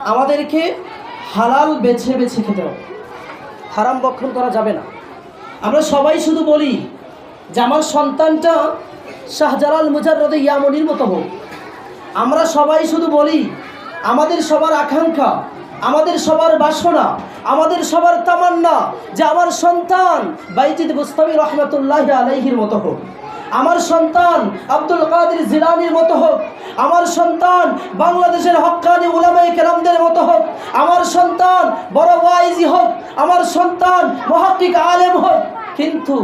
আমাদেরকে হালাল বেছে বেছে খেতে হবে, হারাম ভক্ষণ করা যাবে না। আমরা সবাই শুধু বলি যে আমার সন্তানটা শাহজালাল মুজাররদে ইয়ামনির মতো হোক। আমরা সবাই শুধু বলি, আমাদের সবার আকাঙ্ক্ষা, আমাদের সবার বাসনা, আমাদের সবার তামান্না যে আমার সন্তান বাইজিদ বুস্তামি রহমতুল্লাহ আলাইহির মতো হোক, আমার সন্তান আব্দুল কাদের জিলানির মতো হোক, আমার সন্তান বাংলাদেশের হক্কানি উলামায়ে কেরামদের মতো হোক, আমার সন্তান বড় ওয়াইজি হোক, আমার সন্তান মুহাক্কিক আলেম হোক। কিন্তু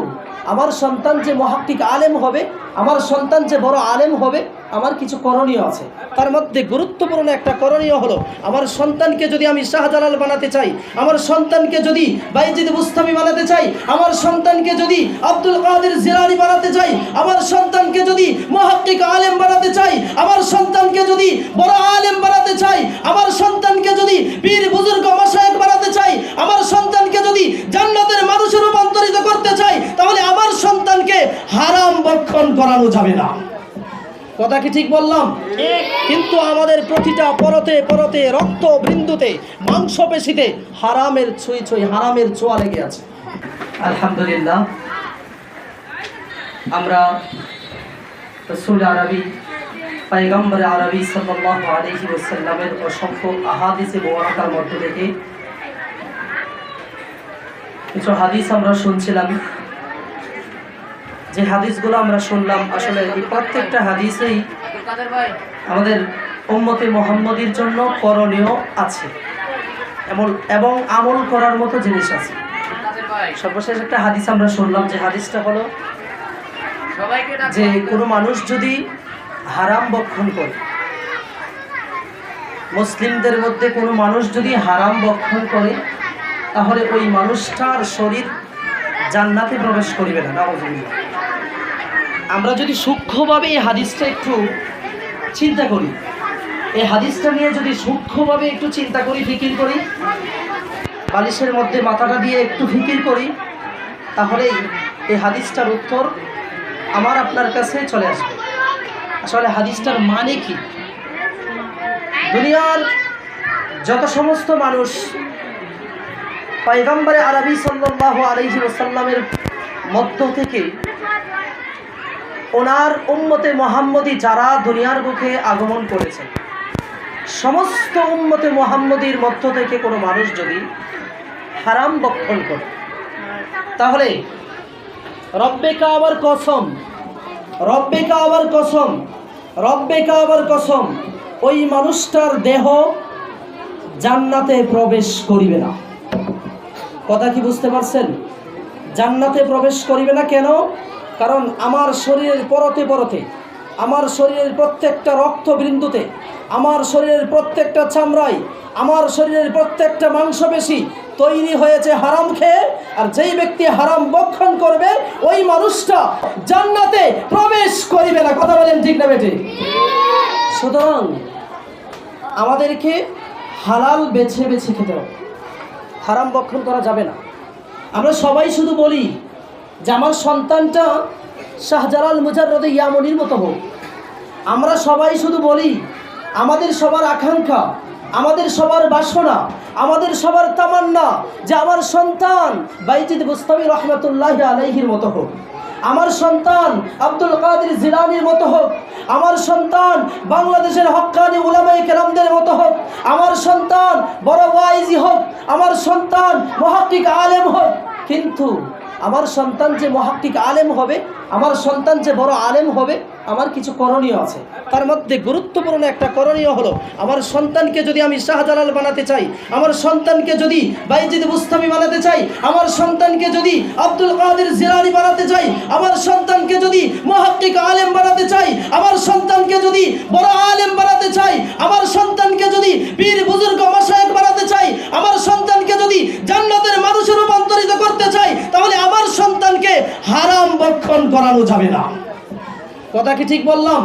আমার সন্তান যে মুহাক্কিক আলেম হবে, আমার সন্তান যে বড় আলেম হবে, আমার কিছু করণীয় আছে। তার মধ্যে গুরুত্বপূর্ণ একটা করণীয় হলো, আমার সন্তানকে যদি আমি শাহজালাল বানাতে চাই, আমার সন্তানকে যদি বাইজিদ বুস্তামি বানাতে চাই, আমার সন্তানকে যদি আব্দুল কাদের জিলানী বানাতে চাই, আমার সন্তানকে যদি মুহাক্কিক আলেম বানাতে চাই, আমার সন্তানকে যদি বড় আলেম বানাতে চাই, আমার সন্তানকে যদি পীর বুজুর্গ মাশায়েখ বানাতে চাই, আমার সন্তানকে যদি জান্নাতের মানুষে রূপান্তরিত করতে চাই, তাহলে আমার সন্তানকে হারাম ভক্ষণ করানো যাবে না। কথা কি ঠিক বললাম? কিন্তু আমাদের প্রতিটা পরতে পরতে, রক্ত বিন্দুতে, মাংসপেশিতে হারামের ছুঁই ছুঁই, হারামের ছোঁয়া লেগে আছে। আলহামদুলিল্লাহ, আমরা রাসূল আরবি পয়গম্বর আরবি সাল্লাল্লাহু আলাইহি ওয়াসাল্লামের অসংখ্য আহাদিসে মুবারাকার মধ্য থেকে কিছু হাদিস আমরা শুনছিলাম। যে হাদিসগুলো আমরা শুনলাম, আসলে এই প্রত্যেকটা হাদিসেই আমাদের উম্মতে মুহাম্মদীর জন্য করণীয় আছে এবং আমল করার মতো জিনিস আছে। সর্বশেষ একটা হাদিস আমরা শুনলাম, যে হাদিসটা হলো যে কোনো মানুষ যদি হারাম ভক্ষণ করে, মুসলিমদের মধ্যে কোনো মানুষ যদি হারাম ভক্ষণ করে, তাহলে ওই মানুষটার শরীর জান্নাতে প্রবেশ করিবে না। নাউযুবিল্লাহ। আমরা যদি সূক্ষ্মভাবে এই হাদিসটা একটু চিন্তা করি, এই হাদিসটা নিয়ে যদি সূক্ষ্মভাবে একটু চিন্তা করি, ফিকির করি, বালিশের মধ্যে মাথাটা দিয়ে একটু ফিকির করি, তাহলেই এই হাদিসটার উত্তর আমার আপনার কাছে চলে আসবে। আসলে হাদিসটার মানে কি? দুনিয়ার যত সমস্ত মানুষ পয়গম্বর আরবি সাল্লাল্লাহু আলাইহি ওয়াসাল্লামের মধ্য থেকে ওনার উম্মতে মুহাম্মদী যারা দুনিয়ার বুকে আগমন করেছে, সমস্ত উম্মতে মুহাম্মদীর মধ্য থেকে কোনো মানুষ যদি হারাম ভক্ষণ করে, তাহলে রব্বে কাবার কসম, রব্বে কাবার কসম, রব্বে কাবার কসম, ওই মানুষটার দেহ জান্নাতে প্রবেশ করিবে না। কথা কি বুঝতে পারছেন? জান্নাতে প্রবেশ করিবে না। কেন? কারণ আমার শরীরের পরতে পরতে, আমার শরীরের প্রত্যেকটা রক্তবিন্দুতে, আমার শরীরের প্রত্যেকটা চামড়ায়, আমার শরীরের প্রত্যেকটা মাংসপেশি তৈরি হয়েছে হারাম খেয়ে। আর যেই ব্যক্তি হারাম ভক্ষণ করবে, ওই মানুষটা জান্নাতে প্রবেশ করিবে না। কথা বলেন ঠিক না বেটে? সুতরাং আমাদেরকে হালাল বেছে বেছে খেতে হবে, হারাম ভক্ষণ করা যাবে না। আমরা সবাই শুধু বলি যে আমার সন্তানটা শাহজালাল মুজাররদে ইয়ামনির মতো হোক। আমরা সবাই শুধু বলি, আমাদের সবার আকাঙ্ক্ষা, আমাদের সবার বাসনা, আমাদের সবার তামান্না যে আমার সন্তান বাইজিদ বুস্তামি রহমতুল্লাহ আলাইহির মতো হোক, আমার সন্তান আব্দুল কাদের জিলানির মতো হোক, আমার সন্তান বাংলাদেশের হক্কানি উলামায়ে কেরামদের মতো হোক, আমার সন্তান বড় ওয়াইজি হোক, আমার সন্তান মুহাক্কিক আলেম হোক। কিন্তু আমার সন্তান যে মুহাক্কিক আলেম হবে, আমার সন্তান যে বড় আলেম হবে, আমার কিছু করণীয় আছে। তার মধ্যে গুরুত্বপূর্ণ একটা করণীয় হলো, আমার সন্তানকে যদি আমি শাহজালাল বানাতে চাই, আমার সন্তানকে যদি বাইজিদ বুস্তামি বানাতে চাই, আমার সন্তানকে যদি আব্দুল কাদের জিলানী বানাতে চাই, আমার সন্তানকে যদি মুহাক্কিক আলেম বানাতে চাই, আমার সন্তানকে যদি বড় আলেম বানাতে চাই, আমার সন্তানকে যদি পীর বুজুর্গ মাশায়েখ বানাতে চাই, আমার সন্তানকে যদি জান্নাতের মানুষে রূপান্তরিত করতে চাই, তাহলে আমার সন্তানকে হারাম ভক্ষণ করানো যাবে না। কথা কি ঠিক বললাম?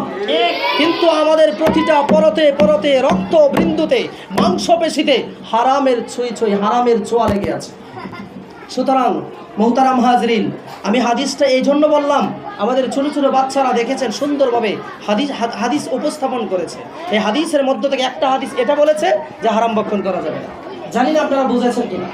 কিন্তু আমাদের প্রতিটা পরতে পরতে, রক্ত বিন্দুতে, মাংসপেশিতে হারামের ছুঁই ছুঁই, হারামের ছোঁয়া লেগে আছে। সুতরাং মোহতারাম হাজরিন, আমি হাদিসটা এই জন্য বললাম, আমাদের ছোটো ছোটো বাচ্চারা দেখেছেন সুন্দরভাবে হাদিস উপস্থাপন করেছে। এই হাদিসের মধ্য থেকে একটা হাদিস এটা বলেছে যে হারাম ভক্ষণ করা যাবে না। জানি না আপনারা বুঝেছেন কিনা।